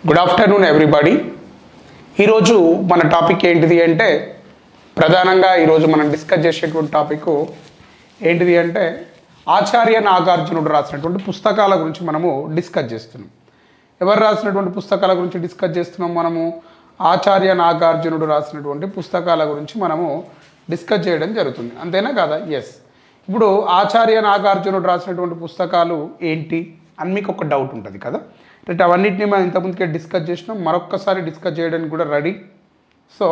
Good afternoon everybody. ఈరోజు మన topic ఏంటిది అంటే ప్రధానంగా ఈరోజు మనం డిస్కస్ చేసేటువంటి టాపిక్ ఏంటిది అంటే ఆచార్య నాగార్జునుడు రాసినటువంటి పుస్తకాల గురించి మనము డిస్కస్ చేస్తున్నాం. ఎవరు రాసినటువంటి పుస్తకాల గురించి డిస్కస్ చేస్తున్నాం? మనము ఆచార్య నాగార్జునుడు రాసినటువంటి పుస్తకాల గురించి మనము డిస్కస్ చేయడం జరుగుతుంది. అంతేనా కదా? ఎస్. ఇప్పుడు ఆచార్య నాగార్జునుడు రాసినటువంటి పుస్తకాలు ఏంటి అని మీకు ఒక డౌట్ ఉంటుంది కదా. రైట్, అవన్నిటిని మనం ఇంతకుముందుకే డిస్కస్ చేసినాం, మరొక్కసారి డిస్కస్ చేయడానికి కూడా రెడీ. సో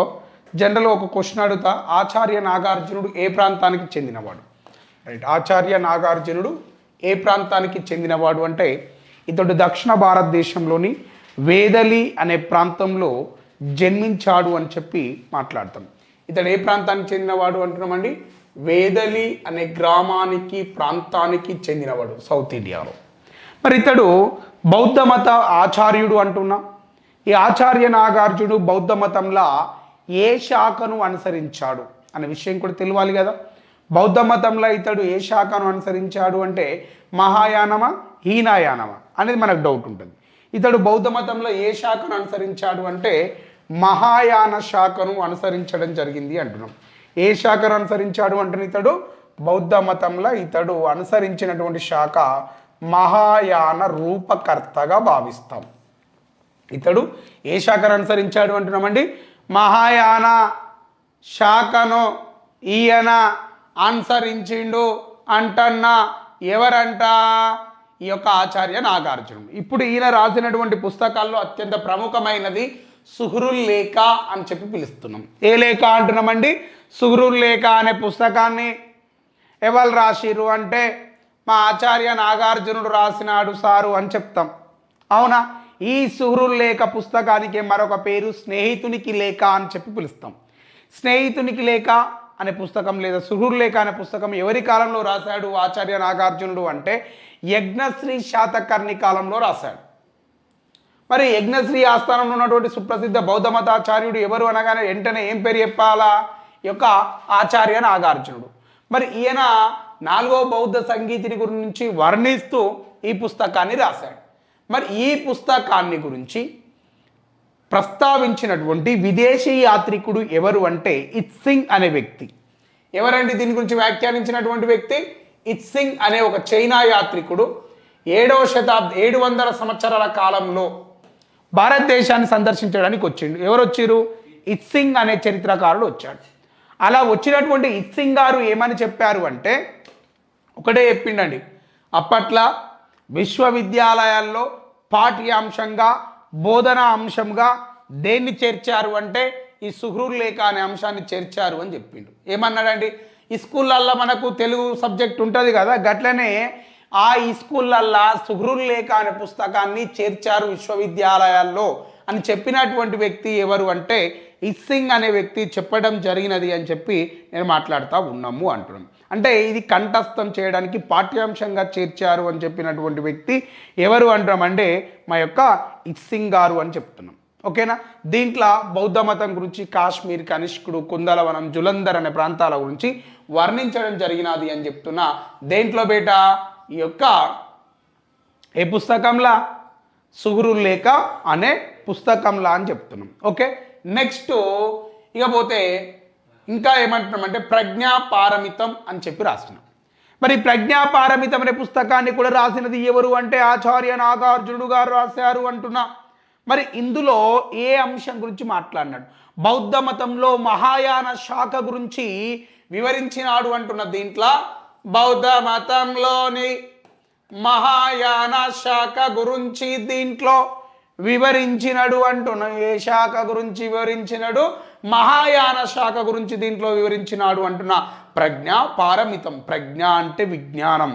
జనరల్గా ఒక క్వశ్చన్ అడుగుతా, ఆచార్య నాగార్జునుడు ఏ ప్రాంతానికి చెందినవాడు? రైట్, ఆచార్య నాగార్జునుడు ఏ ప్రాంతానికి చెందినవాడు అంటే ఇతడు దక్షిణ భారతదేశంలోని వేదలి అనే ప్రాంతంలో జన్మించాడు అని చెప్పి మాట్లాడతాం. ఇతడు ఏ ప్రాంతానికి చెందినవాడు అంటున్నామండి? వేదలి అనే గ్రామానికి ప్రాంతానికి చెందినవాడు సౌత్ ఇండియాలో. మరి ఇతడు బౌద్ధ మత ఆచార్యుడు అంటున్నా. ఈ ఆచార్య నాగార్జునుడు బౌద్ధ మతంలో ఏ శాఖను అనుసరించాడు అనే విషయం కూడా తెలియాలి కదా. బౌద్ధ మతంలో ఇతడు ఏ శాఖను అనుసరించాడు అంటే మహాయానమా హీనాయానమా అనేది మనకు డౌట్ ఉంటుంది. ఇతడు బౌద్ధ మతంలో ఏ శాఖను అనుసరించాడు అంటే మహాయాన శాఖను అనుసరించడం జరిగింది అంటున్నాం. ఏ శాఖను అనుసరించాడు అంటే ఇతడు బౌద్ధ మతంలో ఇతడు అనుసరించినటువంటి శాఖ మహాయాన రూపకర్తగా భావిస్తాం. ఇతడు ఏ శాఖను అనుసరించాడు అంటున్నామండి? మహాయాన శాఖను ఈయన అనుసరించిండు అంటన్నా. ఎవరంట? ఈ యొక్క ఆచార్య నాగార్జునుడు. ఇప్పుడు ఈయన రాసినటువంటి పుస్తకాల్లో అత్యంత ప్రముఖమైనది సుహృల్ లేఖ అని చెప్పి పిలుస్తున్నాం. ఏ లేఖ అంటున్నామండి? సుహృల్ లేఖ అనే పుస్తకాన్ని ఎవరు రాసిరు అంటే మా ఆచార్య నాగార్జునుడు రాసినాడు సారు అని చెప్తాం. అవునా? ఈ సుహృల్ లేఖ పుస్తకానికి మరొక పేరు స్నేహితునికి లేఖ అని చెప్పి పిలుస్తాం. స్నేహితునికి లేఖ అనే పుస్తకం లేదా సుహృల్ లేఖ అనే పుస్తకం ఎవరి కాలంలో రాశాడు ఆచార్య నాగార్జునుడు అంటే యజ్ఞశ్రీ శాతకర్ణి కాలంలో రాశాడు. మరి యజ్ఞశ్రీ ఆస్థానంలో ఉన్నటువంటి సుప్రసిద్ధ బౌద్ధ మతాచార్యుడు ఎవరు అనగానే వెంటనే ఏం పేరు చెప్పాలా? ఈ యొక్క ఆచార్య నాగార్జునుడు. మరి ఈయన 4వ బౌద్ధ సంగీతిని గురించి వర్ణిస్తూ ఈ పుస్తకాన్ని రాశాడు. మరి ఈ పుస్తకాన్ని గురించి ప్రస్తావించినటువంటి విదేశీ యాత్రికుడు ఎవరు అంటే ఇత్సింగ్ అనే వ్యక్తి. ఎవరండి దీని గురించి వ్యాఖ్యానించినటువంటి వ్యక్తి? ఇత్సింగ్ అనే ఒక చైనా యాత్రికుడు 7వ శతాబ్దం 700 సంవత్సరాల కాలంలో భారతదేశాన్ని సందర్శించడానికి వచ్చిండు. ఎవరు వచ్చిరు? ఇత్సింగ్ అనే చరిత్రకారుడు వచ్చాడు. అలా వచ్చినటువంటి ఇత్సింగ్ గారు ఏమని చెప్పారు అంటే ఒకటే చెప్పిండండి, అప్పట్లో విశ్వవిద్యాలయాల్లో పాఠ్యాంశంగా బోధనా అంశంగా దేన్ని చేర్చారు అంటే ఈ సుహృల్ లేఖ అనే అంశాన్ని చేర్చారు అని చెప్పిండు. ఏమన్నాడండి? ఈ స్కూళ్ళల్లో మనకు తెలుగు సబ్జెక్ట్ ఉంటుంది కదా, గట్లనే ఈ స్కూళ్ళల్లో సుహృల్ లేఖ అనే పుస్తకాన్ని చేర్చారు విశ్వవిద్యాలయాల్లో అని చెప్పినటువంటి వ్యక్తి ఎవరు అంటే ఇత్సింగ్ అనే వ్యక్తి చెప్పడం జరిగినది అని చెప్పి నేను మాట్లాడుతూ ఉన్నాము అంటున్నాం. అంటే ఇది కంఠస్థం చేయడానికి పాఠ్యాంశంగా చేర్చారు అని చెప్పినటువంటి వ్యక్తి ఎవరు అంటామంటే మా యొక్క ఇత్సింగ్ గారు అని చెప్తున్నాం. ఓకేనా? దీంట్లో బౌద్ధ మతం గురించి కాశ్మీర్, కనిష్కుడు, కుందలవనం, జులంధర్ అనే ప్రాంతాల గురించి వర్ణించడం జరిగినది అని చెప్తున్నా. దేంట్లో బేట? ఈ యొక్క ఏ పుస్తకంలా? సుహృల్ లేఖ అనే పుస్తకంలా అని చెప్తున్నాం. ఓకే, నెక్స్ట్ ఇకపోతే ఇంకా ఏమంటున్నామంటే ప్రజ్ఞాపారమితం అని చెప్పి రాస్తున్నాం. మరి ప్రజ్ఞాపారమితం అనే పుస్తకాన్ని కూడా రాసినది ఎవరు అంటే ఆచార్య నాగార్జునుడు గారు రాశారు అంటున్నా. మరి ఇందులో ఏ అంశం గురించి మాట్లాడినాడు? బౌద్ధ మతంలో మహాయాన శాఖ గురించి వివరించినాడు అంటున్న. దీంట్లో బౌద్ధ మతంలోని మహాయాన శాఖ గురించి దీంట్లో వివరించినడు అంటున్నా. ఏ శాఖ గురించి వివరించినడు? మహాయాన శాఖ గురించి దీంట్లో వివరించినాడు అంటున్నా. ప్రజ్ఞ పారమితం. ప్రజ్ఞ అంటే విజ్ఞానం,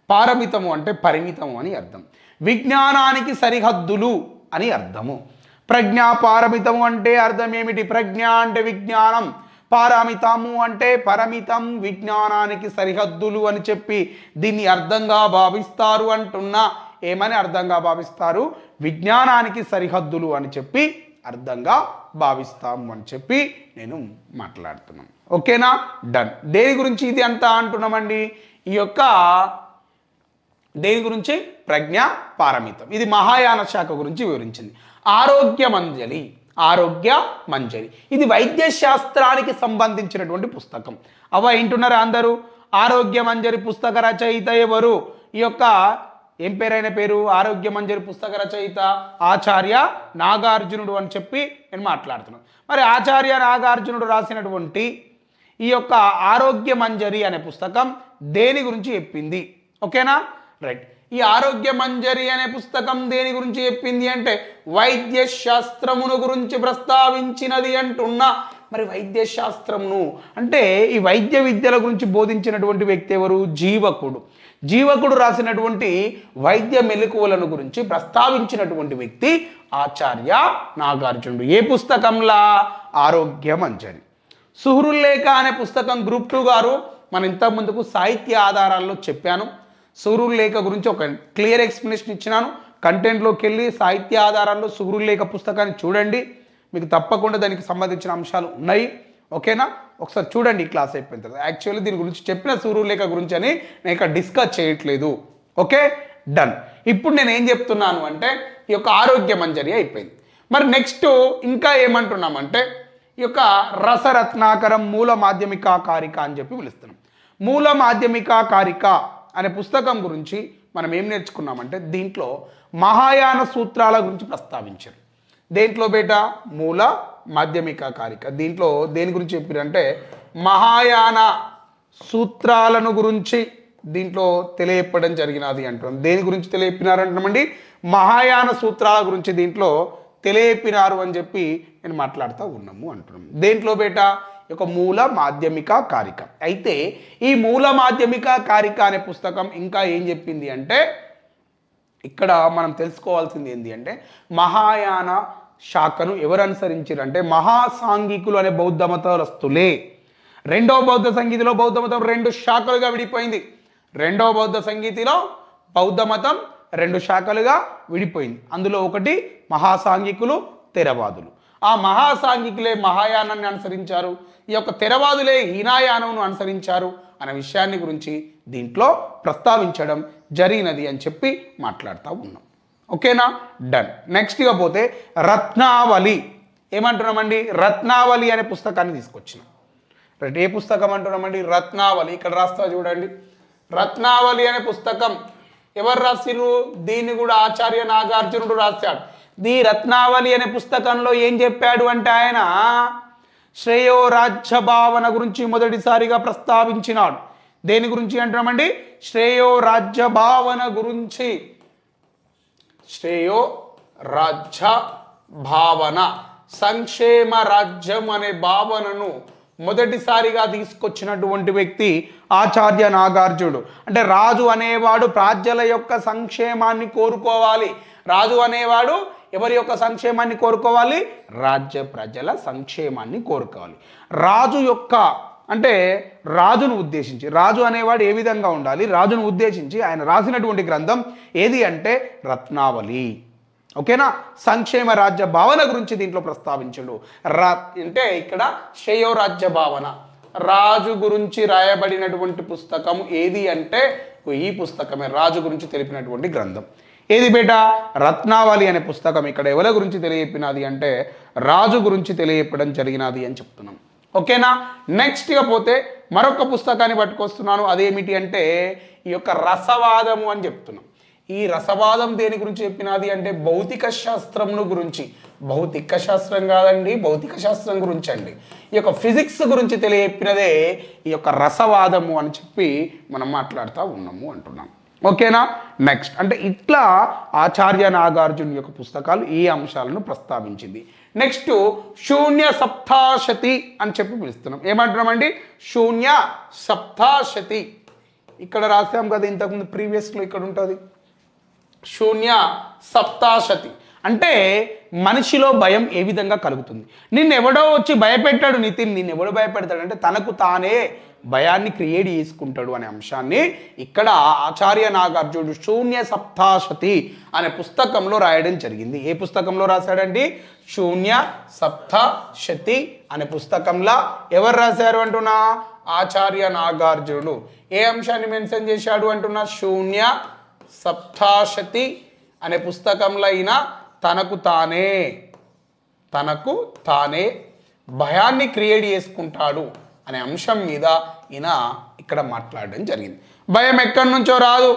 పారమితము అంటే పరిమితము అని అర్థం. విజ్ఞానానికి సరిహద్దులు అని అర్థము. ప్రజ్ఞ పారమితము అంటే అర్థం ఏమిటి? ప్రజ్ఞ అంటే విజ్ఞానం, పారమితము అంటే పరిమితం, విజ్ఞానానికి సరిహద్దులు అని చెప్పి దీన్ని అర్థంగా భావిస్తారు అంటున్నా. ఏమని అర్థంగా భావిస్తారు? విజ్ఞానానికి సరిహద్దులు అని చెప్పి అర్థంగా భావిస్తాము అని చెప్పి నేను మాట్లాడుతున్నాను. ఓకేనా? డన్. దేని గురించి ఇది అంతా అంటున్నామండి? ఈ యొక్క దేని గురించి? ప్రజ్ఞా పారమితం. ఇది మహాయాన శాఖ గురించి వివరించింది. ఆరోగ్య మంజరి, ఆరోగ్య మంజరి ఇది వైద్య శాస్త్రానికి సంబంధించినటువంటి పుస్తకం. వింటున్నారా అందరూ? ఆరోగ్య మంజరి పుస్తక రచయిత ఎవరు? ఈ యొక్క ఏం పేరైన పేరు? ఆరోగ్య మంజరి పుస్తక రచయిత ఆచార్య నాగార్జునుడు అని చెప్పి నేను మాట్లాడుతున్నాను. మరి ఆచార్య నాగార్జునుడు రాసినటువంటి ఈ యొక్క ఆరోగ్య మంజరి అనే పుస్తకం దేని గురించి చెప్పింది? ఓకేనా, రైట్. ఈ ఆరోగ్య మంజరి అనే పుస్తకం దేని గురించి చెప్పింది అంటే వైద్య శాస్త్రమును గురించి ప్రస్తావించినది అంటున్నా. మరి వైద్య శాస్త్రమును అంటే ఈ వైద్య విద్యల గురించి బోధించినటువంటి వ్యక్తి ఎవరు? జీవకుడు. జీవకుడు రాసినటువంటి వైద్య మెలకువలను గురించి ప్రస్తావించినటువంటి వ్యక్తి ఆచార్య నాగార్జునుడు. ఏ పుస్తకంలా? ఆరోగ్య మంజరి. సుహృల్లేఖ అనే పుస్తకం గ్రూప్ 2 గారు మనం ఇంతకుముందుకు సాహిత్య ఆధారాల్లో చెప్పాను. సుహృల్లేఖ గురించి ఒక క్లియర్ ఎక్స్ప్లెనేషన్ ఇచ్చినాను. కంటెంట్లోకి వెళ్ళి సాహిత్య ఆధారాల్లో సుహృల్లేఖ పుస్తకాన్ని చూడండి, మీకు తప్పకుండా దానికి సంబంధించిన అంశాలు ఉన్నాయి. ఓకేనా, ఒకసారి చూడండి. ఈ క్లాస్ అయిపోయిన తర్వాత యాక్చువల్లీ దీని గురించి చెప్పిన సుహృల్లేఖ గురించి అని నేను ఇక్కడ డిస్కస్ చేయట్లేదు. Okay, done. ఇప్పుడు నేను ఏం చెప్తున్నాను అంటే ఈ యొక్క ఆరోగ్య మంజరి అయిపోయింది. మరి నెక్స్ట్ ఇంకా ఏమంటున్నామంటే ఈ యొక్క రసరత్నాకరం మూల మాధ్యమిక కారిక అని చెప్పి పిలుస్తున్నాం. మూల మాధ్యమిక కారిక అనే పుస్తకం గురించి మనం ఏం నేర్చుకున్నామంటే దీంట్లో మహాయాన సూత్రాల గురించి ప్రస్తావించారు. దేంట్లో బేట? మూల మాధ్యమిక కారిక. దీంట్లో దేని గురించి చెప్పారంటే మహాయాన సూత్రాలను గురించి దీంట్లో తెలియపడం జరిగినది అంటున్నాం. దేని గురించి తెలియపినారంటున్నామండి? మహాయాన సూత్రాల గురించి దీంట్లో తెలియపినారు అని చెప్పి నేను మాట్లాడుతూ ఉన్నాము అంటున్నాం. దేంట్లో బేట? ఒక మూల మాధ్యమిక కారిక. అయితే ఈ మూల మాధ్యమిక కారిక అనే పుస్తకం ఇంకా ఏం చెప్పింది అంటే ఇక్కడ మనం తెలుసుకోవాల్సింది ఏంటి అంటే మహాయాన శాఖను ఎవరు అనుసరించారు అంటే మహాసాంఘికులు అనే బౌద్ధ మతస్థులే. రెండవ బౌద్ధ సంగీతిలో బౌద్ధ మతం 2 శాఖలుగా విడిపోయింది. రెండవ బౌద్ధ సంగీతిలో బౌద్ధ మతం 2 శాఖలుగా విడిపోయింది. అందులో ఒకటి మహాసాంఘికులు, థెరవాదులు. ఆ మహాసాంఘికులే మహాయానాన్ని అనుసరించారు, ఈ యొక్క థెరవాదులే హీనాయానంను అనుసరించారు అనే విషయాన్ని గురించి దీంట్లో ప్రస్తావించడం జరిగినది అని చెప్పి మాట్లాడుతూ ఉన్నాం. ఓకేనా, డన్. నెక్స్ట్గా పోతే రత్నావళి. ఏమంటున్నామండి? రత్నావళి అనే పుస్తకాన్ని తీసుకొచ్చినాం. రైట్, ఏ పుస్తకం అంటున్నామండి? రత్నావళి. ఇక్కడ రాస్తా చూడండి. రత్నావళి అనే పుస్తకం ఎవరు రాసిర్రు? దీన్ని కూడా ఆచార్య నాగార్జునుడు రాశాడు. ది రత్నావళి అనే పుస్తకంలో ఏం చెప్పాడు అంటే ఆయన శ్రేయో రాజ్య భావన గురించి మొదటిసారిగా ప్రస్తావించినాడు. దేని గురించి అంటున్నామండి? శ్రేయో రాజ్య భావన గురించి. శ్రేయో రాజ్య భావన, సంక్షేమ రాజ్యం అనే భావనను మొదటిసారిగా తీసుకొచ్చినటువంటి వ్యక్తి ఆచార్య నాగార్జునుడు. అంటే రాజు అనేవాడు ప్రజల యొక్క సంక్షేమాన్ని కోరుకోవాలి. రాజు అనేవాడు ఎవరి యొక్క సంక్షేమాన్ని కోరుకోవాలి? రాజ్య ప్రజల సంక్షేమాన్ని కోరుకోవాలి. రాజు యొక్క అంటే రాజును ఉద్దేశించి, రాజు అనేవాడు ఏ విధంగా ఉండాలి, రాజును ఉద్దేశించి ఆయన రాసినటువంటి గ్రంథం ఏది అంటే రత్నావళి. ఓకేనా, సంక్షేమ రాజ్య భావన గురించి దీంట్లో ప్రస్తావించడు. అంటే ఇక్కడ శ్రేయో రాజ్య భావన, రాజు గురించి రాయబడినటువంటి పుస్తకం ఏది అంటే ఈ పుస్తకమే, రాజు గురించి తెలిపినటువంటి గ్రంథం. ఏది బేట? రత్నావళి అనే పుస్తకం. ఇక్కడ ఎవరి గురించి తెలియపినది అంటే రాజు గురించి తెలియపడం జరిగినది అని చెప్తున్నాం. ఓకేనా, నెక్స్ట్గా పోతే మరొక పుస్తకాన్ని పట్టుకొస్తున్నాను. అదేమిటి అంటే ఈ యొక్క రసవాదము అని చెప్తున్నాం. ఈ రసవాదం దేని గురించి చెప్పినది అంటే భౌతిక శాస్త్రమును గురించి. భౌతిక శాస్త్రం కాదండి, భౌతిక శాస్త్రం గురించి అండి. ఈ యొక్క ఫిజిక్స్ గురించి తెలియపినదే ఈ యొక్క రసవాదము అని చెప్పి మనం మాట్లాడుతూ ఉన్నాము అంటున్నాం. ఓకేనా, నెక్స్ట్ అంటే ఇట్లా ఆచార్య నాగార్జున యొక్క పుస్తకాలు ఈ అంశాలను ప్రస్తావించింది. నెక్స్ట్ శూన్య సప్తాశతి అని చెప్పి పిలుస్తున్నాం. ఏమంటున్నామండి? శూన్య సప్తాశతి. ఇక్కడ రాసాం కదా ఇంతకుముందు ప్రీవియస్లో, ఇక్కడ ఉంటుంది శూన్య సప్తాశతి. అంటే మనిషిలో భయం ఏ విధంగా కలుగుతుంది. నిన్నెవడో వచ్చి భయపెట్టాడు నితిన్, నిన్నెవడో భయపెడతాడు అంటే తనకు తానే భయాన్ని క్రియేట్ చేసుకుంటాడు అనే అంశాన్ని ఇక్కడ ఆచార్య నాగార్జునుడు శూన్య సప్తాశతి అనే పుస్తకంలో రాయడం జరిగింది. ఏ పుస్తకంలో రాశాడండి? శూన్య సప్తాశతి అనే పుస్తకంలో ఎవరు రాశారు అంటున్నా? ఆచార్య నాగార్జునుడు. ఏ అంశాన్ని మెన్షన్ చేశాడు అంటున్నా? శూన్య సప్తాశతి అనే పుస్తకంలో ఈయన తనకు తానే భయాన్ని క్రియేట్ చేసుకుంటాడు అనే అంశం మీద ఈయన ఇక్కడ మాట్లాడడం జరిగింది. భయం ఎక్కడి నుంచో రాదు,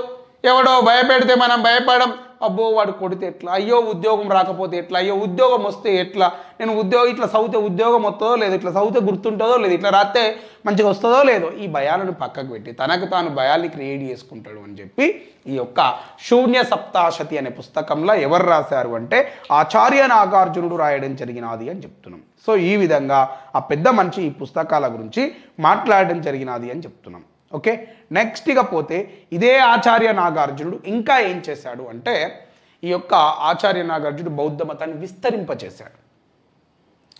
ఎవడో భయపెడితే మనం భయపడం. అబ్బో వాడు కొడితే ఎట్లా, అయ్యో ఉద్యోగం రాకపోతే ఎట్లా, అయ్యో ఉద్యోగం వస్తే ఎట్లా, నేను ఇట్లా చదివితే ఉద్యోగం వస్తుందో లేదు, ఇట్లా చదివితే గుర్తుంటుందో లేదు, ఇట్లా రాస్తే మంచిగా వస్తుందో లేదో, ఈ భయాలను పక్కకు పెట్టి తనకు తాను భయాల్ని క్రియేట్ చేసుకుంటాడు అని చెప్పి ఈ యొక్క శూన్య సప్తాశతి అనే పుస్తకంలో ఎవరు రాశారు అంటే ఆచార్య నాగార్జునుడు రాయడం జరిగినది అని చెప్తున్నాం. సో ఈ విధంగా ఆ పెద్ద మనిషి ఈ పుస్తకాల గురించి మాట్లాడడం జరిగినది అని చెప్తున్నాం. ఓకే, నెక్స్ట్ ఇక పోతే ఇదే ఆచార్య నాగార్జునుడు ఇంకా ఏం చేశాడు అంటే ఈ యొక్క ఆచార్య నాగార్జునుడు బౌద్ధ మతాన్ని విస్తరింపచేశాడు.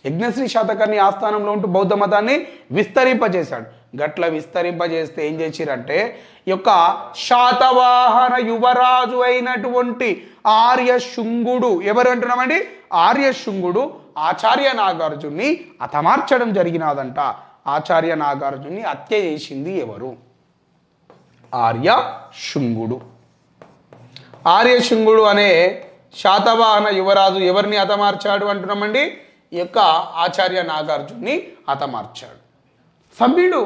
యజ్ఞశ్రీ శాతకర్ణి ఆస్థానంలో ఉంటూ బౌద్ధ మతాన్ని విస్తరింపజేశాడు. గట్ల విస్తరింపజేస్తే ఏం చేసిరంటే ఈ యొక్క శాతవాహన యువరాజు అయినటువంటి ఆర్యశుంగుడు, ఎవరు అంటున్నామండి, ఆర్యశుంగుడు ఆచార్య నాగార్జున్ని హతమార్చడం జరిగినదంట. ఆచార్య నాగార్జున్ని హత్య చేసింది ఎవరు? ఆర్యశుంగుడు. ఆర్యశుంగుడు అనే శాతవాహన యువరాజు ఎవరిని హతమార్చాడు అంటున్నామండి? ఈ యొక్క ఆచార్య నాగార్జున్ని హతమార్చాడు. చంపిడు.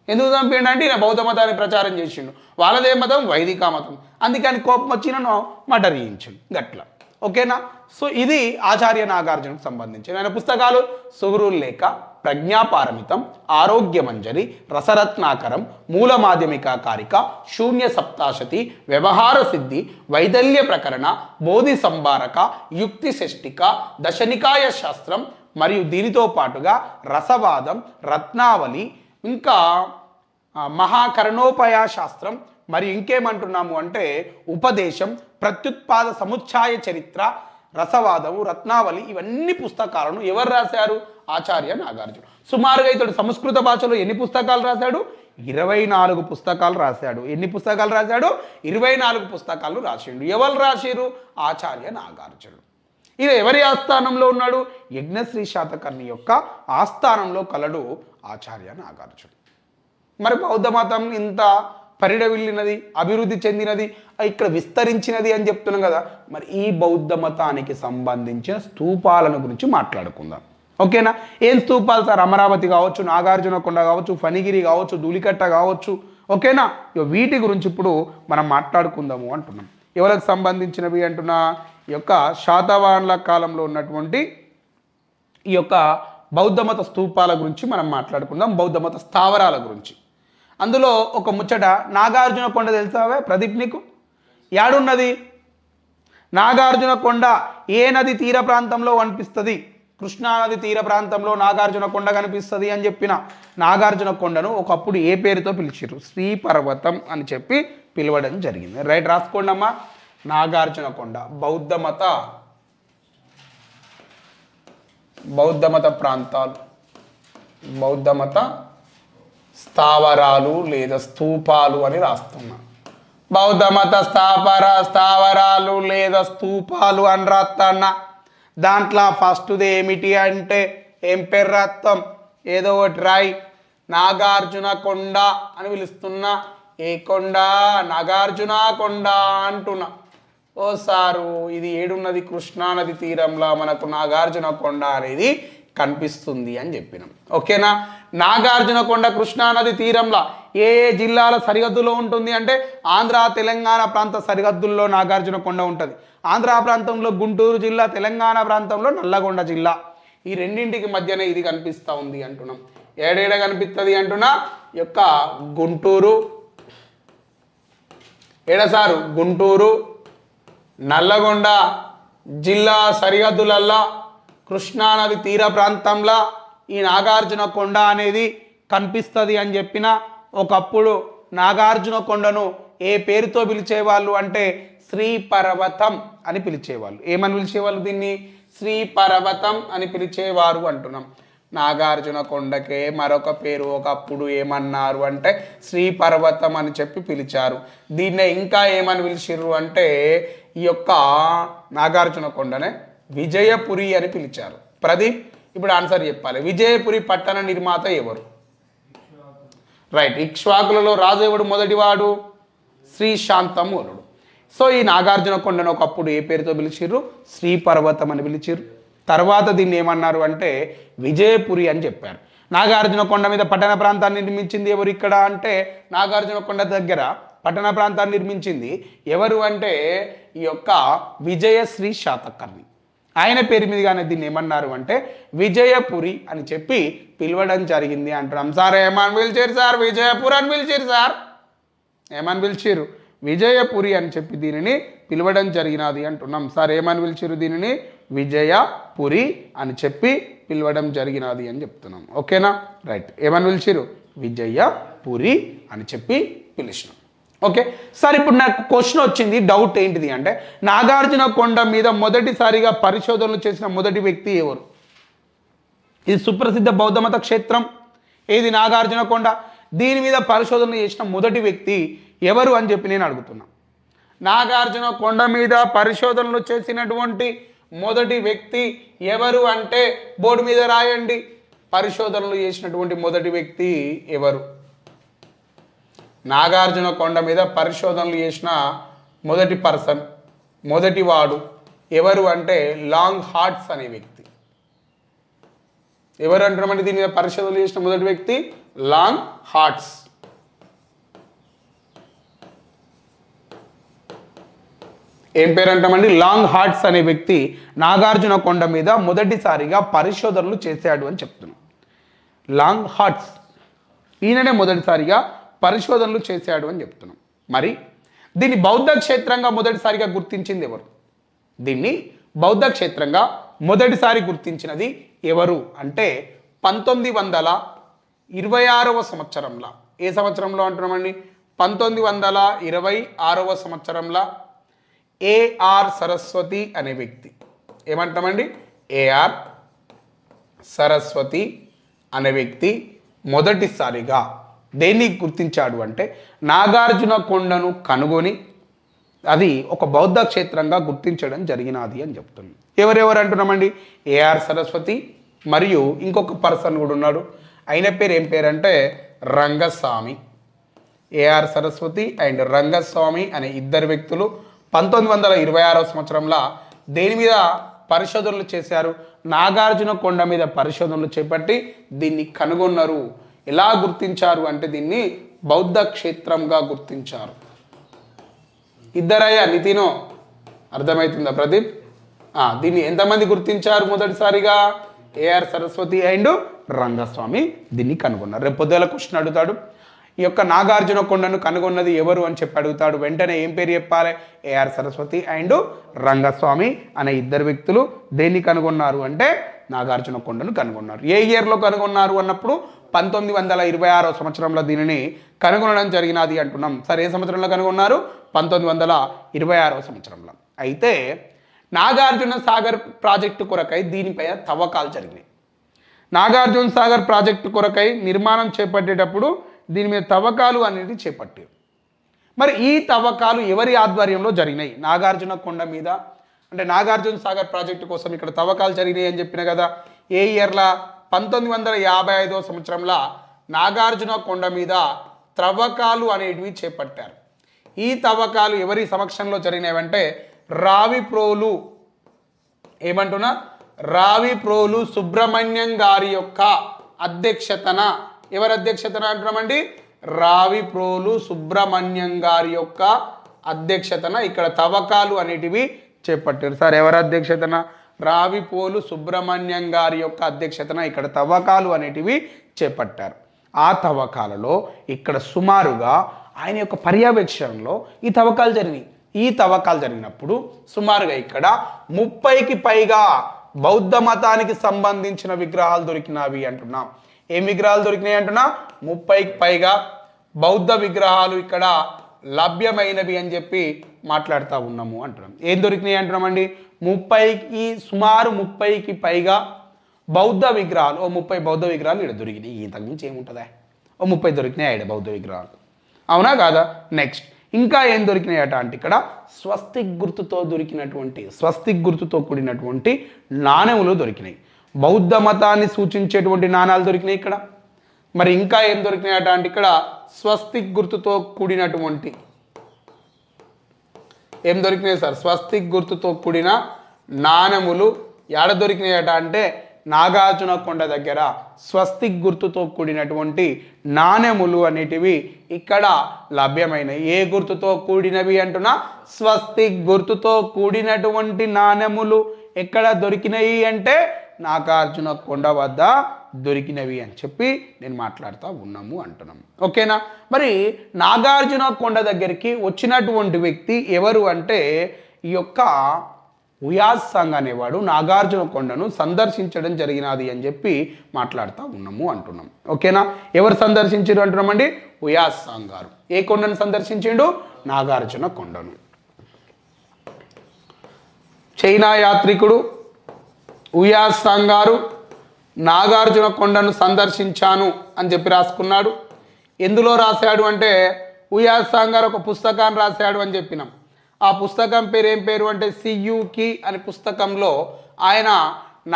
ఎందుకు చంపిండు అంటే ఈయన బౌద్ధ మతాన్ని ప్రచారం చేసిండు. వాళ్ళదే మతం వైదిక మతం, అందుకని కోపం వచ్చి నన్ను మర్డర్ చేయించిండు గట్ల. ఓకేనా? సో ఇది ఆచార్య నాగార్జునకు సంబంధించి ఆయన పుస్తకాలు సుగురుల్లేఖ, ప్రజ్ఞాపారమితం, ఆరోగ్యమంజరి, రసరత్నాకరం, మూల మాధ్యమిక కారిక, శూన్య సప్తాశతి, వ్యవహార సిద్ధి, వైదల్య ప్రకరణ, బోధి సంభారక, యుక్తి షష్టిక, దశనికాయ శాస్త్రం మరియు దీనితో పాటుగా రసవాదం, రత్నావళి, ఇంకా మహాకరణోపయ శాస్త్రం మరియు ఇంకేమంటున్నాము అంటే ఉపదేశం, ప్రత్యుత్పాద సముచ్ఛాయ చరిత్ర, రసవాదము, రత్నావళి, ఇవన్నీ పుస్తకాలను ఎవరు రాశారు? ఆచార్య నాగార్జున. సుమారుగా ఇతడు సంస్కృత భాషలో ఎన్ని పుస్తకాలు రాశాడు? 24 పుస్తకాలు రాశాడు. ఎన్ని పుస్తకాలు రాశాడు? 24 పుస్తకాలు రాసిండు. ఎవరు రాసిరు? ఆచార్య నాగార్జునుడు. ఇది ఎవరి ఆస్థానంలో ఉన్నాడు? యజ్ఞశ్రీ శాతకర్ణి యొక్క ఆస్థానంలో కలడు ఆచార్య నాగార్జునుడు. మరి బౌద్ధ మతం ఇంత పరిడవిల్లినది, అభివృద్ధి చెందినది, ఇక్కడ విస్తరించినది అని చెప్తున్నాం కదా. మరి ఈ బౌద్ధ మతానికి సంబంధించిన స్తూపాలను గురించి మాట్లాడుకుందాం. ఓకేనా? ఏం స్తూపాలు సార్? అమరావతి కావచ్చు, నాగార్జున కొండ కావచ్చు, ఫణిగిరి కావచ్చు, ధూళికట్ట కావచ్చు. ఓకేనా? వీటి గురించి ఇప్పుడు మనం మాట్లాడుకుందాము అంటున్నాం. ఎవరికి సంబంధించినవి అంటున్నా? ఈ యొక్క శాతవాహనుల కాలంలో ఉన్నటువంటి ఈ యొక్క బౌద్ధ మత స్తూపాల గురించి మనం మాట్లాడుకుందాం, బౌద్ధ మత స్థావరాల గురించి. అందులో ఒక ముచ్చట, నాగార్జున కొండ తెలుసావే ప్రదీప్ నీకు? యాడున్నది నాగార్జున కొండ? ఏ నది తీర ప్రాంతంలో కనిపిస్తుంది? కృష్ణానది తీర ప్రాంతంలో నాగార్జున కొండ కనిపిస్తుంది అని చెప్పిన నాగార్జున కొండను ఒకప్పుడు ఏ పేరుతో పిలిచిర్రు? శ్రీ పర్వతం అని చెప్పి పిలవడం జరిగింది. రైట్, రాసుకోండి అమ్మా. నాగార్జున కొండ బౌద్ధ మత ప్రాంతాలు, బౌద్ధ మత స్థావరాలు లేదా స్తూపాలు అని రాస్తున్నా. బౌద్ధ మత స్థావరాలు లేదా స్తూపాలు అని రాస్తున్నా. దాంట్లో ఫస్ట్ది ఏమిటి అంటే ఏం పేరు రాస్తాం? ఏదో ఒకటి రాయి. నాగార్జున కొండ అని పిలుస్తున్నా. ఏ కొండ? నాగార్జున కొండ అంటున్నా. ఓ సారు, ఇది ఏడున్నది? కృష్ణానది తీరంలో మనకు నాగార్జున కొండ అనేది కనిపిస్తుంది అని చెప్పినాం. ఓకేనా? నాగార్జున కొండ కృష్ణానది తీరంలో ఏ జిల్లాల సరిహద్దులో ఉంటుంది అంటే ఆంధ్ర తెలంగాణ ప్రాంత సరిహద్దుల్లో నాగార్జున కొండ ఉంటుంది. ఆంధ్ర ప్రాంతంలో గుంటూరు జిల్లా, తెలంగాణ ప్రాంతంలో నల్లగొండ జిల్లా, ఈ రెండింటికి మధ్యనే ఇది కనిపిస్తూ ఉంది అంటున్నాం. ఏడేడ కనిపిస్తుంది అంటున్నా? యొక్క గుంటూరు, ఏడసారు గుంటూరు, నల్లగొండ జిల్లా సరిహద్దులల్లా కృష్ణానది తీర ప్రాంతంలో ఈ నాగార్జున కొండ అనేది కనిపిస్తుంది అని చెప్పిన. ఒకప్పుడు నాగార్జున కొండను ఏ పేరుతో పిలిచేవాళ్ళు అంటే శ్రీ పర్వతం అని పిలిచేవాళ్ళు. ఏమని పిలిచేవాళ్ళు? దీన్ని శ్రీ పర్వతం అని పిలిచేవారు అంటున్నాం. నాగార్జున కొండకే మరొక పేరు ఒకప్పుడు ఏమన్నారు అంటే శ్రీ పర్వతం అని చెప్పి పిలిచారు. దీన్నే ఇంకా ఏమని పిలిచిర్రు అంటే ఈ యొక్క నాగార్జున కొండనే విజయపురి అని పిలిచారు. ప్రదీప్ ఇప్పుడు ఆన్సర్ చెప్పాలి. విజయపురి పట్టణ నిర్మాత ఎవరు? రైట్, ఇక్ష్వాకులలో రాజు ఎవడు? మొదటివాడు శ్రీ శాంతమూలుడు. సో ఈ నాగార్జున కొండను ఒకప్పుడు ఏ పేరుతో పిలిచిర్రు? శ్రీపర్వతం అని పిలిచిర్రు. తర్వాత దీన్ని ఏమన్నారు అంటే విజయపురి అని చెప్పారు. నాగార్జున కొండ మీద పట్టణ ప్రాంతాన్ని నిర్మించింది ఎవరు ఇక్కడ అంటే నాగార్జున కొండ దగ్గర పట్టణ ప్రాంతాన్ని నిర్మించింది ఎవరు అంటే ఈ యొక్క విజయశ్రీ శాతకర్ణి. ఆయన పేరు మీదుగానే దీన్ని ఏమన్నారు అంటే విజయపురి అని చెప్పి పిలవడం జరిగింది అంటున్నాం. సార్ ఏమని పిలిచారు సార్? విజయపురి అని పిలిచారు సార్. ఏమని పిలిచారు? విజయపురి అని చెప్పి దీనిని పిలవడం జరిగినది అంటున్నాం. సార్ ఏమని పిలిచారు? దీనిని విజయపురి అని చెప్పి పిలవడం జరిగినది అని చెప్తున్నాం. ఓకేనా? రైట్. ఏమని పిలిచారు? విజయపురి అని చెప్పి పిలిచినాం. ఓకే సార్, ఇప్పుడు నాకు క్వశ్చన్ వచ్చింది, డౌట్ ఏంటిది అంటే నాగార్జున కొండ మీద మొదటిసారిగా పరిశోధనలు చేసిన మొదటి వ్యక్తి ఎవరు? ఇది సుప్రసిద్ధ బౌద్ధమత క్షేత్రం, ఏది నాగార్జున కొండ. దీని మీద పరిశోధనలు చేసిన మొదటి వ్యక్తి ఎవరు అని చెప్పి నేను అడుగుతున్నా. నాగార్జున కొండ మీద పరిశోధనలు చేసినటువంటి మొదటి వ్యక్తి ఎవరు అంటే బోర్డు మీద రాయండి. పరిశోధనలు చేసినటువంటి మొదటి వ్యక్తి ఎవరు? నాగార్జున కొండ మీద పరిశోధనలు చేసిన మొదటి పర్సన్, మొదటి వాడు ఎవరు అంటే లాంగ్ హార్ట్స్ అనే వ్యక్తి. ఎవరు అంటున్నామంటే దీని మీద పరిశోధనలు చేసిన మొదటి వ్యక్తి లాంగ్ హార్ట్స్. ఏం పేరు అంటామండి? లాంగ్ హార్ట్స్ అనే వ్యక్తి నాగార్జున కొండ మీద మొదటిసారిగా పరిశోధనలు చేశాడు అని చెప్తున్నాం. లాంగ్ హార్ట్స్ ఈయననే మొదటిసారిగా పరిశోధనలు చేశాడు అని చెప్తున్నాం. మరి దీన్ని బౌద్ధ క్షేత్రంగా మొదటిసారిగా గుర్తించింది ఎవరు? దీన్ని బౌద్ధ క్షేత్రంగా మొదటిసారి గుర్తించినది ఎవరు అంటే 1926వ సంవత్సరంలో. ఏ సంవత్సరంలో అంటున్నామండి? 1926వ సంవత్సరంలో ఏఆర్ సరస్వతి అనే వ్యక్తి. ఏమంటామండి? ఏఆర్ సరస్వతి అనే వ్యక్తి మొదటిసారిగా దేన్ని గుర్తించాడు అంటే నాగార్జున కొండను కనుగొని అది ఒక బౌద్ధ క్షేత్రంగా గుర్తించడం జరిగినది అని చెప్తుంది. ఎవరెవరు అంటున్నామండి? ఏఆర్ సరస్వతి మరియు ఇంకొక పర్సన్ కూడా ఉన్నాడు. ఆయన పేరు ఏం పేరు అంటే రంగస్వామి. ఏఆర్ సరస్వతి అండ్ రంగస్వామి అనే ఇద్దరు వ్యక్తులు 1926వ సంవత్సరంలో దేని మీద పరిశోధనలు చేశారు? నాగార్జున కొండ మీద పరిశోధనలు చేపట్టి దీన్ని కనుగొన్నారు. ఎలా గుర్తించారు అంటే దీన్ని బౌద్ధ క్షేత్రంగా గుర్తించారు. ఇద్దరయ్యా నితినో అర్థమవుతుందా ప్రదీప్? దీన్ని ఎంతమంది గుర్తించారు మొదటిసారిగా? ఏఆర్ సరస్వతి అండ్ రంగస్వామి దీన్ని కనుగొన్నారు. రేపు పొద్దుల క్వశ్చన్ అడుగుతాడు, ఈ యొక్క నాగార్జున కొండను కనుగొన్నది ఎవరు అని చెప్పి అడుగుతాడు. వెంటనే ఏం పేరు చెప్పాలి? ఏఆర్ సరస్వతి అండ్ రంగస్వామి అనే ఇద్దరు వ్యక్తులు దేన్ని కనుగొన్నారు అంటే నాగార్జున కొండను కనుగొన్నారు. ఏ ఇయర్లో కనుగొన్నారు అన్నప్పుడు 1926వ సంవత్సరంలో దీనిని కనుగొనడం జరిగినది అంటున్నాం. సరే, ఏ సంవత్సరంలో కనుగొన్నారు? 1926వ సంవత్సరంలో. అయితే నాగార్జున సాగర్ ప్రాజెక్టు కొరకై దీనిపై తవ్వకాలు జరిగినాయి. నాగార్జున సాగర్ ప్రాజెక్టు కొరకై నిర్మాణం చేపట్టేటప్పుడు దీని మీద తవ్వకాలు అనేది చేపట్టారు. మరి ఈ తవ్వకాలు ఎవరి ఆధ్వర్యంలో జరిగినాయి? నాగార్జున కొండ మీద అంటే నాగార్జున సాగర్ ప్రాజెక్టు కోసం ఇక్కడ తవ్వకాలు జరిగినాయి అని చెప్పిన కదా. ఏ ఇయర్లా? 1955వ సంవత్సరంలో నాగార్జున కొండ మీద త్రవ్వకాలు అనేటివి చేపట్టారు. ఈ తవ్వకాలు ఎవరి సమక్షంలో జరిగినాయంటే రావిప్రోలు ఏమంటున్నా రావిప్రోలు సుబ్రహ్మణ్యం గారి యొక్క అధ్యక్షతన. ఎవరి అధ్యక్షతన అంటున్నామండి? రావిప్రోలు సుబ్రహ్మణ్యం గారి యొక్క అధ్యక్షతన ఇక్కడ తవ్వకాలు అనేటివి చేపట్టారు. సార్ ఎవరి అధ్యక్షతన? రావిపోలు సుబ్రహ్మణ్యం గారి యొక్క అధ్యక్షతన ఇక్కడ తవ్వకాలు అనేటివి చేపట్టారు. ఆ తవ్వకాలలో ఇక్కడ సుమారుగా ఆయన యొక్క పర్యవేక్షణలో ఈ తవ్వకాలు జరిగినాయి. ఈ తవ్వకాలు జరిగినప్పుడు సుమారుగా ఇక్కడ 30కి పైగా బౌద్ధ మతానికి సంబంధించిన విగ్రహాలు దొరికినవి అంటున్నాం. ఏం విగ్రహాలు దొరికినాయి అంటున్నా? 30కి పైగా బౌద్ధ విగ్రహాలు ఇక్కడ లభ్యమైనవి అని చెప్పి మాట్లాడుతూ ఉన్నాము అంటున్నాం. ఏం దొరికినాయి అంటున్నామండి? సుమారు 30కి పైగా బౌద్ధ విగ్రహాలు. 30 బౌద్ధ విగ్రహాలు ఇక్కడ దొరికినాయి. ఇంతకుమించి ఏముంటుందా? 30 దొరికినాయి ఇక్కడ బౌద్ధ విగ్రహాలు. అవునా కాదా? నెక్స్ట్ ఇంకా ఏం దొరికినాయట అంటే ఇక్కడ స్వస్తిక్ గుర్తుతో కూడినటువంటి నాణెములు దొరికినాయి. బౌద్ధ మతాన్ని సూచించేటువంటి నాణాలు దొరికినాయి ఇక్కడ. మరి ఇంకా ఏం దొరికినాయట అంటే ఇక్కడ స్వస్తిక్ గుర్తుతో కూడినటువంటి ఏం దొరికినాయి సార్? స్వస్తిక్ గుర్తుతో కూడిన నాణెములు ఎక్కడ దొరికినాయట అంటే నాగార్జున కొండ దగ్గర స్వస్తిక్ గుర్తుతో కూడినటువంటి నాణెములు అనేటివి ఇక్కడ లభ్యమైనవి. ఏ గుర్తుతో కూడినవి అంటున్నా? స్వస్తిక్ గుర్తుతో కూడినటువంటి నాణెములు ఎక్కడ దొరికినాయి అంటే నాగార్జున కొండ వద్ద దొరికినవి అని చెప్పి నేను మాట్లాడుతూ ఉన్నాము అంటున్నాము. ఓకేనా? మరి నాగార్జున కొండ దగ్గరికి వచ్చినటువంటి వ్యక్తి ఎవరు అంటే ఈ యొక్క ఉయాజ్ సంగ్ అనేవాడు నాగార్జున కొండను సందర్శించడం జరిగినది అని చెప్పి మాట్లాడుతూ ఉన్నాము అంటున్నాం. ఓకేనా? ఎవరు సందర్శించారు అంటున్నామండి? ఉయాజ్ సంగ్ గారు. ఏ కొండను సందర్శించిండు? నాగార్జున కొండను. చైనా యాత్రికుడు ఉయాజ్ సంగ్ గారు నాగార్జున కొండను సందర్శించాను అని చెప్పి రాసుకున్నాడు. ఎందులో రాశాడు అంటే ఉయాజ్ సంగ్ గారు ఒక పుస్తకాన్ని రాశాడు అని చెప్పినాం. ఆ పుస్తకం పేరు ఏం పేరు అంటే సియుకి అనే పుస్తకంలో ఆయన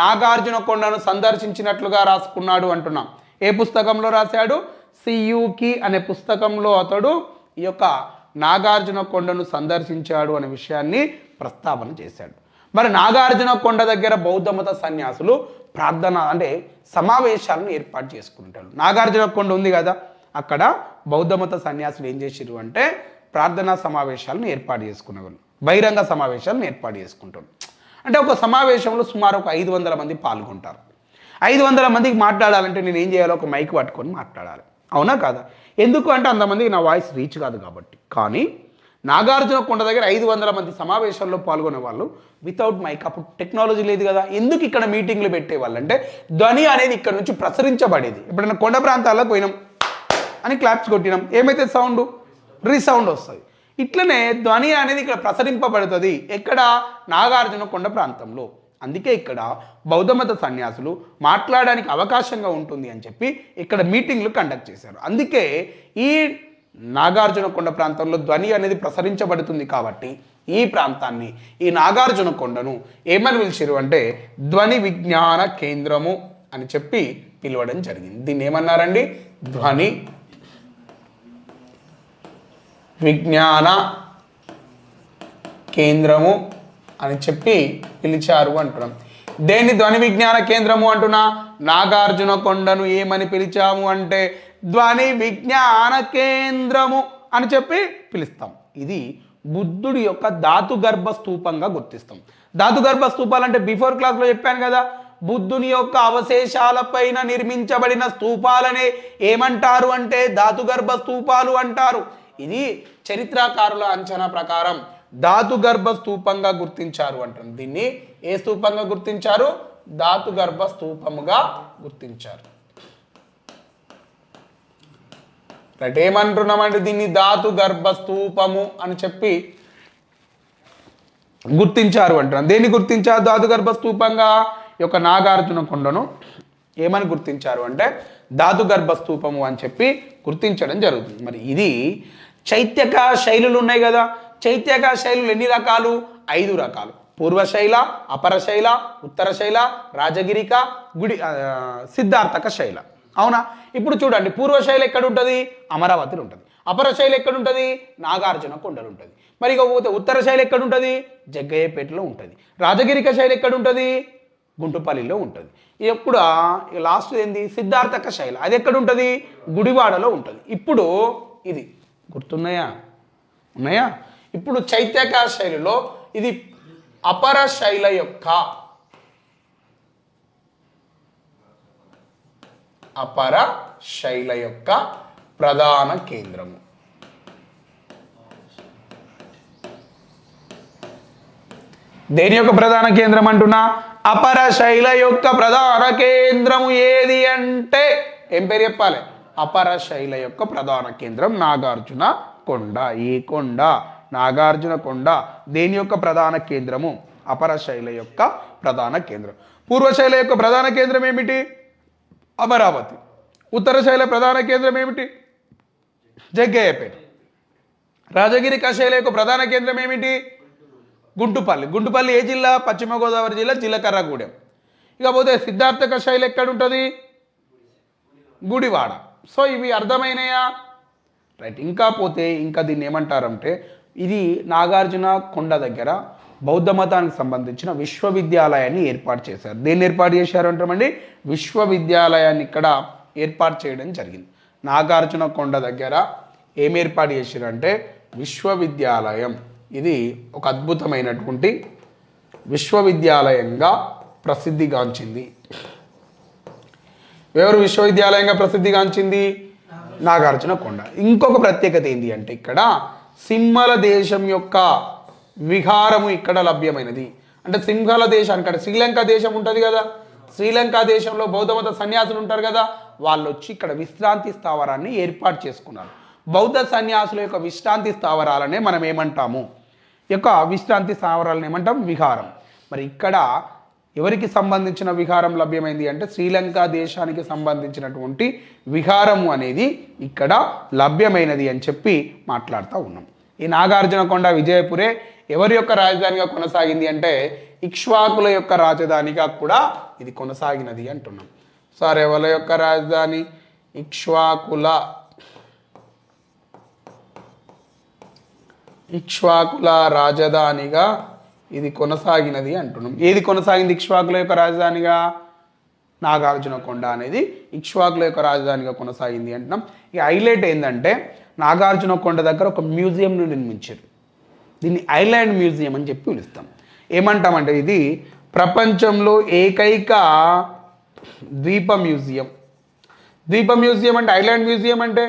నాగార్జున కొండను సందర్శించినట్లుగా రాసుకున్నాడు అంటున్నాం. ఏ పుస్తకంలో రాశాడు? సియుకి అనే పుస్తకంలో అతడు ఈ యొక్క నాగార్జున కొండను సందర్శించాడు అనే విషయాన్ని ప్రస్తావన చేశాడు. మరి నాగార్జున కొండ దగ్గర బౌద్ధ మత సన్యాసులు ప్రార్థన అంటే సమావేశాలను ఏర్పాటు చేసుకుంటారు. నాగార్జున కొండ ఉంది కదా, అక్కడ బౌద్ధ మత సన్యాసులు ఏం చేసిరు అంటే ప్రార్థనా సమావేశాలను ఏర్పాటు చేసుకునేవాళ్ళు, బహిరంగ సమావేశాలను ఏర్పాటు చేసుకుంటారు. అంటే ఒక సమావేశంలో సుమారు ఒక 500 మంది పాల్గొంటారు. 500 మందికి మాట్లాడాలంటే నేను ఏం చేయాలో ఒక మైక్ పట్టుకొని మాట్లాడాలి. అవునా కాదా? ఎందుకు అంటే అంతమందికి నా వాయిస్ రీచ్ కాదు కాబట్టి. కానీ నాగార్జున కొండ దగ్గర 500 మంది సమావేశాల్లో పాల్గొనే వాళ్ళు వితౌట్ మైక్, అప్పుడు టెక్నాలజీ లేదు కదా. ఎందుకు ఇక్కడ మీటింగ్లు పెట్టేవాళ్ళు అంటే ధ్వని అనేది ఇక్కడ నుంచి ప్రసరించబడేది. ఎప్పుడైనా కొండ ప్రాంతాల్లో పోయినాం అని క్లాప్స్ కొట్టినాం, ఏమైతే సౌండ్? రీసౌండ్ వస్తుంది. ఇట్లనే ధ్వని అనేది ఇక్కడ ప్రసరింపబడుతుంది. ఎక్కడ? నాగార్జున కొండ ప్రాంతంలో. అందుకే ఇక్కడ బౌద్ధ మత సన్యాసులు మాట్లాడడానికి అవకాశంగా ఉంటుంది అని చెప్పి ఇక్కడ మీటింగ్లు కండక్ట్ చేశారు. అందుకే ఈ నాగార్జున కొండ ప్రాంతంలో ధ్వని అనేది ప్రసరించబడుతుంది కాబట్టి ఈ ప్రాంతాన్ని, ఈ నాగార్జున కొండను ఏమని పిలిచారు అంటే ధ్వని విజ్ఞాన కేంద్రము అని చెప్పి పిలవడం జరిగింది. దీన్ని ఏమన్నారండి? ధ్వని విజ్ఞాన కేంద్రము అని చెప్పి పిలిచారు అంటున్నాం. దేన్ని ధ్వని విజ్ఞాన కేంద్రము అంటున్నా? నాగార్జున కొండను ఏమని పిలిచాము అంటే ధ్వని విజ్ఞాన కేంద్రము అని చెప్పి పిలుస్తాం. ఇది బుద్ధుడి యొక్క ధాతుగర్భ స్తూపంగా గుర్తిస్తాం. ధాతుగర్భ స్తూపాలు అంటే బిఫోర్ క్లాస్లో చెప్పాను కదా, బుద్ధుని యొక్క అవశేషాలపైన నిర్మించబడిన స్తూపాలనే ఏమంటారు అంటే ధాతుగర్భ స్తూపాలు అంటారు. ఇది చరిత్రకారుల అంచనా ప్రకారం ధాతుగర్భ స్తూపంగా గుర్తించారు అంటారు. దీన్ని ఏ స్తూపంగా గుర్తించారు? ధాతుగర్భ స్తూపముగా గుర్తించారు. రైట్, ఏమంటున్నామంటే దీన్ని ధాతుగర్భ స్తూపము అని చెప్పి గుర్తించారు అంటున్నాం. దేన్ని గుర్తించారు ధాతుగర్భ స్తూపంగా? ఈ యొక్క నాగార్జున కొండను ఏమని గుర్తించారు అంటే ధాతుగర్భ స్తూపము అని చెప్పి గుర్తించడం జరుగుతుంది. మరి ఇది చైత్యక శైలులు ఉన్నాయి కదా, చైత్యక శైలులు ఎన్ని రకాలు? 5 రకాలు. పూర్వశైల, అపరశైల, ఉత్తరశైల, రాజగిరిక, సిద్ధార్థక శైల. అవునా? ఇప్పుడు చూడండి, పూర్వశైల ఎక్కడ ఉంటుంది? అమరావతిలో ఉంటుంది. అపరశైల ఎక్కడ ఉంటుంది? నాగార్జున కొండలు ఉంటుంది. మరి ఇకపోతే ఉత్తరశైల ఎక్కడ ఉంటుంది? జగ్గయ్యపేటలో ఉంటుంది. రాజగిరిక శైలి ఎక్కడ ఉంటుంది? గుంటుపల్లిలో ఉంటుంది. ఇప్పుడు లాస్ట్ ఏంది? సిద్ధార్థక శైల, అది ఎక్కడ ఉంటుంది? గుడివాడలో ఉంటుంది. ఇప్పుడు ఇది గుర్తున్నాయా? ఉన్నాయా? ఇప్పుడు చైత్యక శైలిలో ఇది అపర శైల యొక్క ప్రధాన కేంద్రము. దేని యొక్క ప్రధాన కేంద్రం అంటున్నా? అపర శైల యొక్క ప్రధాన కేంద్రము ఏది అంటే ఏం పేరు చెప్పాలి? అపర శైల యొక్క ప్రధాన కేంద్రం నాగార్జున కొండ. ఈ కొండ నాగార్జున కొండ దేని యొక్క ప్రధాన కేంద్రము? అపర శైల యొక్క ప్రధాన కేంద్రం. పూర్వశైల యొక్క ప్రధాన కేంద్రం ఏమిటి? అమరావతి. ఉత్తర శైల ప్రధాన కేంద్రం ఏమిటి? జగ్గయ్యపేట. రాజగిరి కశైల యొక్క ప్రధాన కేంద్రం ఏమిటి? గుంటుపల్లి. గుంటుపల్లి ఏ జిల్లా? పశ్చిమ గోదావరి జిల్లా, జీలకర్రగూడెం. ఇకపోతే సిద్ధార్థక శైలి ఎక్కడ ఉంటుంది? గుడివాడ. సో ఇవి అర్థమైనాయా? రైట్. ఇంకా పోతే ఇంకా దీన్ని ఏమంటారంటే ఇది నాగార్జున కొండ దగ్గర బౌద్ధ మతానికి సంబంధించిన విశ్వవిద్యాలయాన్ని ఏర్పాటు చేశారు. దేన్ని ఏర్పాటు చేశారు అంటామండి? విశ్వవిద్యాలయాన్ని ఇక్కడ ఏర్పాటు చేయడం జరిగింది. నాగార్జున కొండ దగ్గర ఏం ఏర్పాటు చేశారంటే విశ్వవిద్యాలయం. ఇది ఒక అద్భుతమైనటువంటి విశ్వవిద్యాలయంగా ప్రసిద్ధిగాంచింది. ఎవరు విశ్వవిద్యాలయంగా ప్రసిద్ధిగాంచింది? నాగార్జున కొండ. ఇంకొక ప్రత్యేకత ఏంటి అంటే ఇక్కడ సింహల దేశం యొక్క విహారము ఇక్కడ లభ్యమైనది. అంటే సింహల దేశానికి అంటే శ్రీలంక దేశం ఉంటుంది కదా, శ్రీలంక దేశంలో బౌద్ధమత సన్యాసులు ఉంటారు కదా, వాళ్ళు వచ్చి ఇక్కడ విశ్రాంతి స్థావరాన్ని ఏర్పాటు చేసుకున్నారు. బౌద్ధ సన్యాసుల యొక్క విశ్రాంతి స్థావరాలనే మనం ఏమంటాము? ఈ యొక్క విశ్రాంతి స్థావరాలను ఏమంటాం? విహారం. మరి ఇక్కడ ఎవరికి సంబంధించిన విహారం లభ్యమైంది అంటే శ్రీలంక దేశానికి సంబంధించినటువంటి విహారము అనేది ఇక్కడ లభ్యమైనది అని చెప్పి మాట్లాడుతూ ఉన్నాం. ఈ నాగార్జున కొండ విజయపురే ఎవరి యొక్క రాజధానిగా కొనసాగింది అంటే ఇక్ష్వాకుల యొక్క రాజధానిగా కూడా ఇది కొనసాగినది అంటున్నాం. సార్ ఎవరి యొక్క రాజధాని? ఇక్ష్వాకుల రాజధానిగా ఇది కొనసాగినది అంటున్నాం. ఏది కొనసాగింది ఇక్ష్వాకుల యొక్క రాజధానిగా? నాగార్జున కొండ అనేది ఇక్ష్వాకుల యొక్క రాజధానిగా కొనసాగింది అంటున్నాం. ఇక హైలైట్ ఏంటంటే నాగార్జున కొండ దగ్గర ఒక మ్యూజియంను నిర్మించారు. దీన్ని ఐలాండ్ మ్యూజియం అని చెప్పి పిలుస్తాం. ఏమంటామంటే ఇది ప్రపంచంలో ఏకైక ద్వీప మ్యూజియం. ద్వీప మ్యూజియం అంటే ఐలాండ్ మ్యూజియం అంటే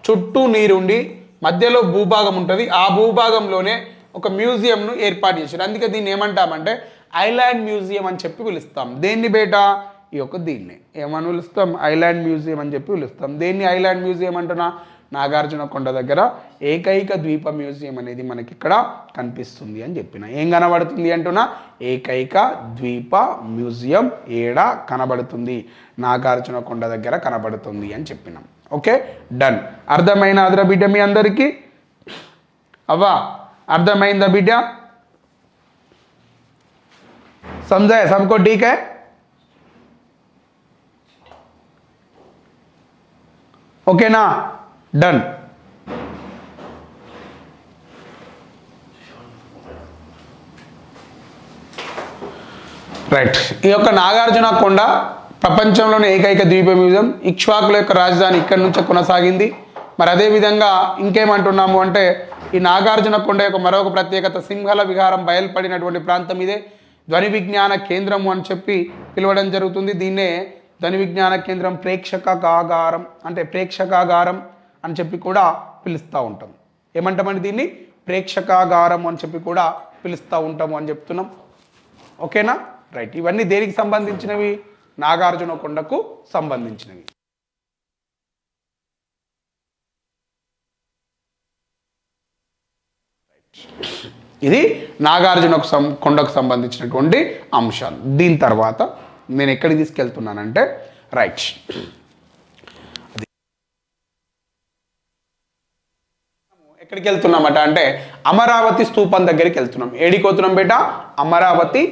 చుట్టూ నీరుండి మధ్యలో భూభాగం ఉంటుంది. ఆ భూభాగంలోనే ఒక మ్యూజియంను ఏర్పాటు చేశారు. అందుకే దీన్ని ఏమంటామంటే ఐలాండ్ మ్యూజియం అని చెప్పి పిలుస్తాం. దేన్ని బేటా? ఈ యొక్క దీన్ని ఏమని పిలుస్తాం? ఐలాండ్ మ్యూజియం అని చెప్పి పిలుస్తాం. దేన్ని ఐలాండ్ మ్యూజియం అంటున్నా? నాగార్జున కొండ దగ్గర ఏకైక ద్వీప మ్యూజియం అనేది మనకి ఇక్కడ కనిపిస్తుంది అని చెప్పిన. ఏం కనబడుతుంది అంటున్నా? ఏకైక ద్వీప మ్యూజియం ఏడ కనబడుతుంది? నాగార్జున కొండ దగ్గర కనబడుతుంది అని చెప్పినాం. Okay, done. అర్థమైందా బిడ్డ మీ అందరికీ? అవ్వా అర్థమైందా బిడ్డ? समझाए सबको? ठीक है, ఓకే నా? డన్. రైట్. ఈ యొక్క నాగార్జున కొండ ప్రపంచంలోని ఏకైక ద్వీప మ్యూజియం. ఇక్ష్వాకుల యొక్క రాజధాని ఇక్కడి నుంచే కొనసాగింది. మరి అదేవిధంగా ఇంకేమంటున్నాము అంటే ఈ నాగార్జున కొండ యొక్క మరొక ప్రత్యేకత సింహల విహారం బయలుపడినటువంటి ప్రాంతం ఇదే. ధ్వని విజ్ఞాన కేంద్రము అని చెప్పి పిలవడం జరుగుతుంది. దీన్నే ధ్వని విజ్ఞాన కేంద్రం, ప్రేక్షకాగారం అంటే ప్రేక్షకాగారం అని చెప్పి కూడా పిలుస్తూ ఉంటాం. ఏమంటామండి దీన్ని? ప్రేక్షకాగారం అని చెప్పి కూడా పిలుస్తూ ఉంటాము అని చెప్తున్నాం. ఓకేనా? రైట్. ఇవన్నీ దేనికి సంబంధించినవి? నాగార్జున కొండకు సంబంధించినవి. ఇది నాగార్జున కొండకు సంబంధించినటువంటి అంశాలు. దీని తర్వాత నేను ఎక్కడికి తీసుకెళ్తున్నానంటే రైట్, ఎక్కడికి వెళ్తున్నామట అంటే అమరావతి స్తూపం దగ్గరికి వెళ్తున్నాం. ఏడికి పోతున్నాం బేట? అమరావతి